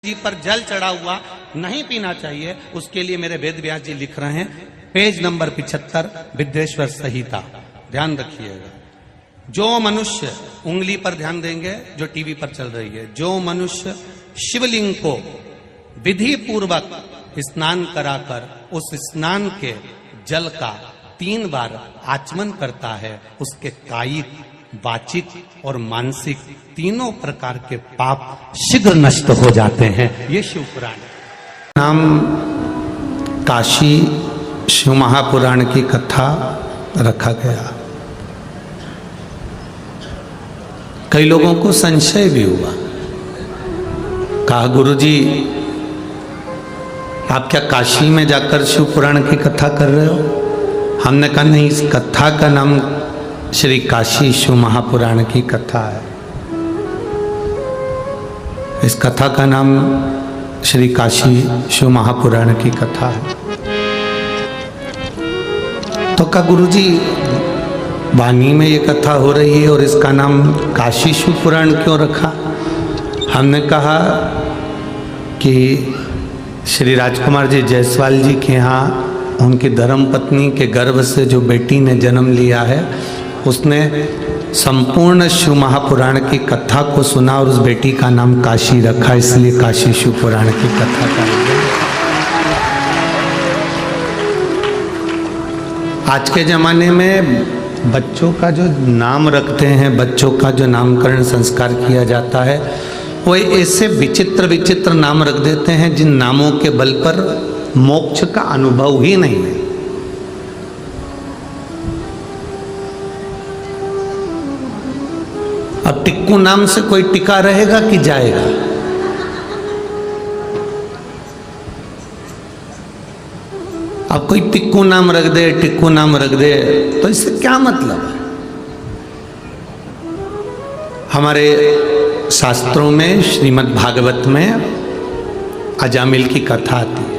जी पर जल चढ़ा हुआ नहीं पीना चाहिए, उसके लिए मेरे वेद व्यास जी लिख रहे हैं, पेज नंबर 75, विद्येश्वर संहिता। ध्यान रखिएगा, जो मनुष्य, उंगली पर ध्यान देंगे जो टीवी पर चल रही है, जो मनुष्य शिवलिंग को विधि पूर्वक स्नान कराकर उस स्नान के जल का 3 बार आचमन करता है, उसके कायिक, वाचिक और मानसिक तीनों प्रकार के पाप शीघ्र नष्ट हो जाते हैं। ये शिव पुराण नाम काशी शिव महापुराण की कथा रखा गया। कई लोगों को संशय भी हुआ, कहा गुरुजी आप क्या काशी में जाकर शिव पुराण की कथा कर रहे हो? हमने कहा नहीं, इस कथा का नाम श्री काशी शिव महापुराण की कथा है। इस कथा का नाम श्री काशी शिव महापुराण की कथा है। तो कहा गुरुजी वाणी में ये कथा हो रही है और इसका नाम काशी शिव पुराण क्यों रखा? हमने कहा कि श्री राजकुमार जी जायसवाल जी के यहाँ उनकी धर्मपत्नी के गर्भ से जो बेटी ने जन्म लिया है, उसने संपूर्ण शिव महापुराण की कथा को सुना और उस बेटी का नाम काशी रखा, इसलिए काशी शिव पुराण की कथा का। आज के जमाने में बच्चों का जो नाम रखते हैं, बच्चों का जो नामकरण संस्कार किया जाता है, वो ऐसे विचित्र विचित्र नाम रख देते हैं जिन नामों के बल पर मोक्ष का अनुभव ही नहीं है। अब टिक्कू नाम से कोई टिका रहेगा कि जाएगा? अब कोई टिक्कू नाम रख दे, टिक्कू नाम रख दे, तो इससे क्या मतलब है? हमारे शास्त्रों में, श्रीमद् भागवत में अजामिल की कथा आती है।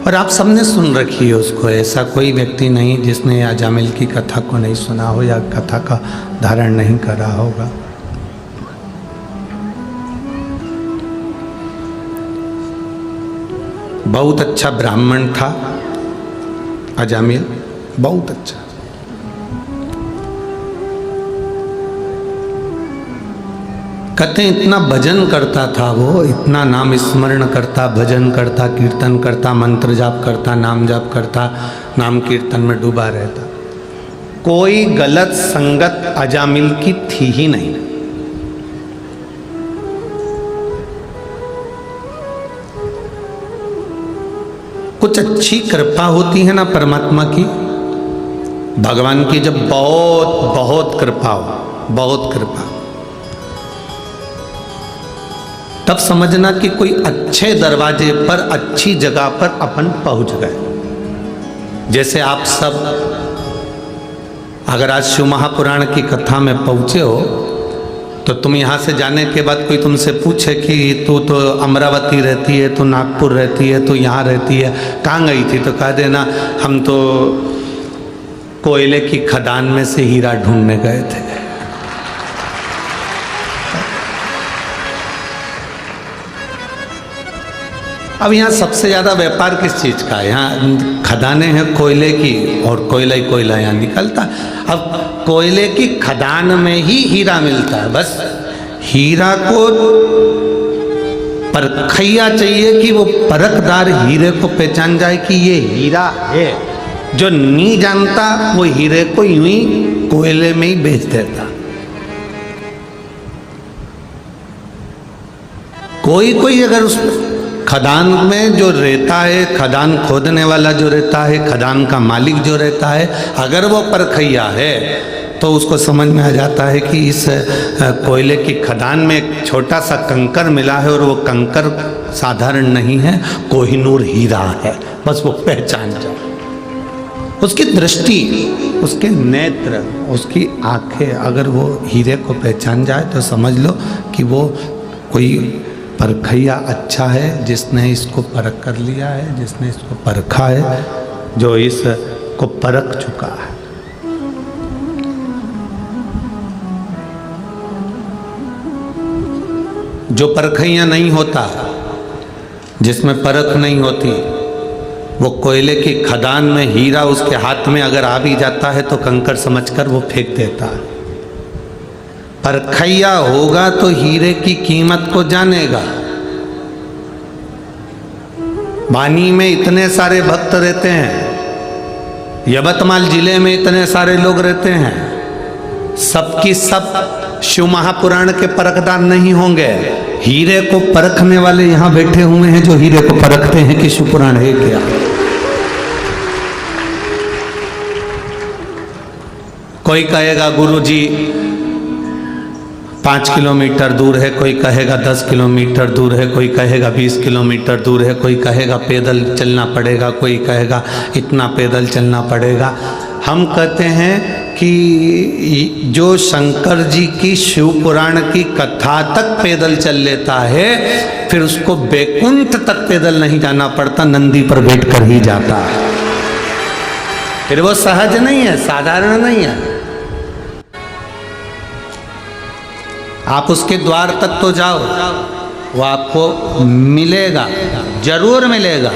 और आप सबने सुन रखी है उसको, ऐसा कोई व्यक्ति नहीं जिसने अजामिल की कथा को नहीं सुना हो या कथा का धारण नहीं करा होगा। बहुत अच्छा ब्राह्मण था अजामिल, बहुत अच्छा। कहते हैं इतना भजन करता था वो, इतना नाम स्मरण करता, भजन करता, कीर्तन करता, मंत्र जाप करता, नाम जाप करता, नाम कीर्तन में डूबा रहता। कोई गलत संगत अजामिल की थी ही नहीं। कुछ अच्छी कृपा होती है ना परमात्मा की, भगवान की जब बहुत बहुत कृपा हो, बहुत कृपा, तब समझना कि कोई अच्छे दरवाजे पर, अच्छी जगह पर अपन पहुंच गए। जैसे आप सब अगर आज शिव महापुराण की कथा में पहुंचे हो, तो तुम यहाँ से जाने के बाद कोई तुमसे पूछे कि तू तो अमरावती रहती है, तू नागपुर रहती है, तू यहाँ रहती है, कहाँ गई थी? तो कह देना हम तो कोयले की खदान में से हीरा ढूंढने गए थे। अब यहाँ सबसे ज़्यादा व्यापार किस चीज़ का है? यहाँ खदानें हैं कोयले की और कोयला ही कोयला यहाँ निकलता। अब कोयले की खदान में ही हीरा मिलता है, बस हीरा को परखैया चाहिए कि वो परखदार हीरे को पहचान जाए कि ये हीरा है। जो नहीं जानता वो हीरे को यूं ही कोयले में ही बेच देता। कोई कोई अगर उस खदान में जो रहता है, खदान खोदने वाला जो रहता है, खदान का मालिक जो रहता है, अगर वो परखैया है तो उसको समझ में आ जाता है कि इस कोयले की खदान में एक छोटा सा कंकर मिला है और वो कंकर साधारण नहीं है, कोहिनूर हीरा है। बस वो पहचान जाए, उसकी दृष्टि, उसके नेत्र, उसकी आंखें अगर वो हीरे को पहचान जाए तो समझ लो कि वो कोई परखैया अच्छा है, जिसने इसको परख कर लिया है, जिसने इसको परखा है, जो इसको परख चुका है। जो परखैया नहीं होता, जिसमें परख नहीं होती, वो कोयले की खदान में हीरा उसके हाथ में अगर आ भी जाता है तो कंकड़ समझकर वो फेंक देता है। परखैया होगा तो हीरे की कीमत को जानेगा। वानी में इतने सारे भक्त रहते हैं, यवतमाल जिले में इतने सारे लोग रहते हैं, सबकी सब शिव महापुराण के परखदार नहीं होंगे। हीरे को परखने वाले यहां बैठे हुए हैं जो हीरे को परखते हैं कि शिव पुराण है क्या। कोई कहेगा गुरुजी 5 किलोमीटर दूर है, कोई कहेगा 10 किलोमीटर दूर है, कोई कहेगा 20 किलोमीटर दूर है, कोई कहेगा पैदल चलना पड़ेगा, कोई कहेगा इतना पैदल चलना पड़ेगा। हम कहते हैं कि जो शंकर जी की शिव पुराण की कथा तक पैदल चल लेता है, फिर उसको बैकुंठ तक पैदल नहीं जाना पड़ता, नंदी पर बैठकर ही जाता है। फिर वो सहज नहीं है, साधारण नहीं है। आप उसके द्वार तक तो जाओ, वो आपको मिलेगा, जरूर मिलेगा।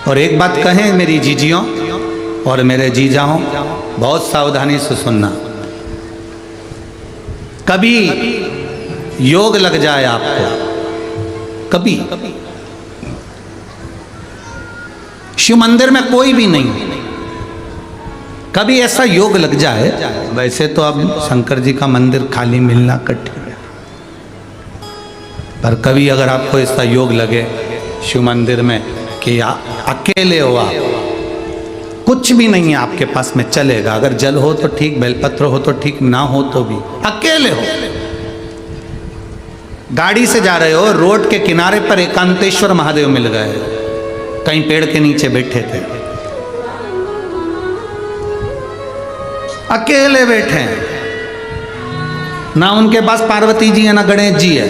और एक बात कहें मेरी जीजियों और मेरे जीजाओं, बहुत सावधानी से सुनना। कभी योग लग जाए आपको, कभी शिव मंदिर में कोई भी नहीं, कभी ऐसा योग लग जाए, वैसे तो अब शंकर जी का मंदिर खाली मिलना कठिन है, पर कभी अगर आपको ऐसा योग लगे शिव मंदिर में कि अकेले हो आप, कुछ भी नहीं है आपके पास में, चलेगा। अगर जल हो तो ठीक, बेलपत्र हो तो ठीक, ना हो तो भी, अकेले हो, गाड़ी से जा रहे हो, रोड के किनारे पर एकांतेश्वर महादेव मिल गए, कहीं पेड़ के नीचे बैठे थे, अकेले बैठे हैं, ना उनके पास पार्वती जी है ना गणेश जी है।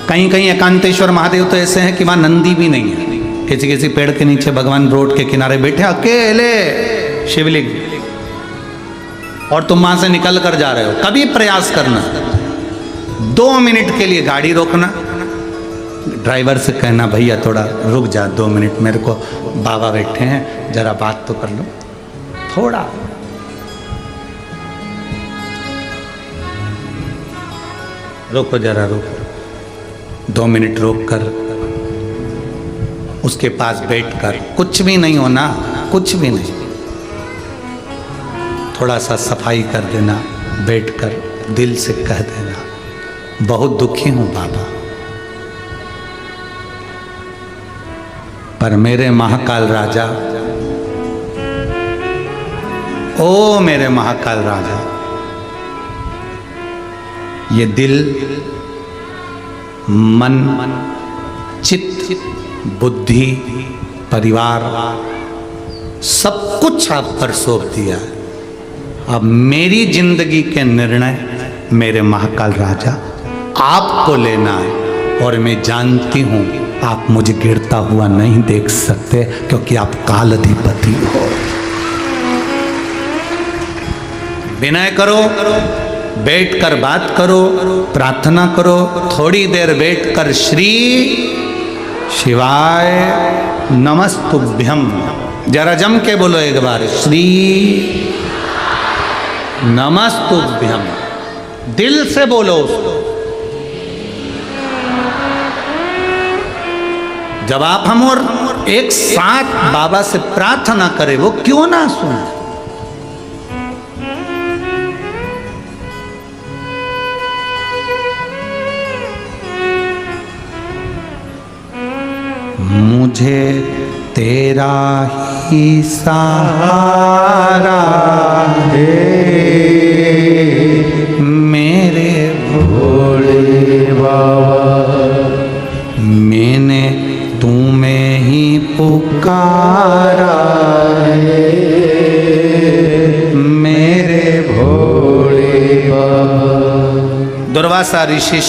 कहीं कहीं एकांतेश्वर महादेव तो ऐसे हैं कि वहां नंदी भी नहीं है, किसी किसी पेड़ के नीचे भगवान रोड के किनारे बैठे अकेले शिवलिंग, और तुम वहां से निकल कर जा रहे हो। कभी प्रयास करना 2 मिनट के लिए गाड़ी रोकना, ड्राइवर से कहना भैया थोड़ा रुक जा 2 मिनट, मेरे को बाबा बैठे हैं, जरा बात तो कर लो थोड़ा। रोको जरा, रोको 2 मिनट रोक कर उसके पास बैठकर, कुछ भी नहीं होना, कुछ भी नहीं, थोड़ा सा सफाई कर देना, बैठकर दिल से कह देना बहुत दुखी हूं बाबा, पर मेरे महाकाल राजा, ओ मेरे महाकाल राजा, ये दिल, मन, चित्त, बुद्धि, परिवार, सब कुछ आप पर सौंप दिया है। अब मेरी जिंदगी के निर्णय मेरे महाकाल राजा आपको लेना है, और मैं जानती हूं आप मुझे गिरता हुआ नहीं देख सकते, क्योंकि आप कालाधिपति हो। विनय करो, बैठकर बात करो, प्रार्थना करो, थोड़ी देर बैठकर श्री शिवाय नमस्तुभ्यम जरा जम के बोलो एक बार, श्री नमस्तुभ्यम, दिल से बोलो उसको। जब आप हम और एक साथ बाबा से प्रार्थना करें, वो क्यों ना सुने। मुझे तेरा ही सहारा है, मेरे भोले बाबा, मैंने तुम्हें ही पुकारा है, मेरे भोले बाबा। दुर्वासा ऋषि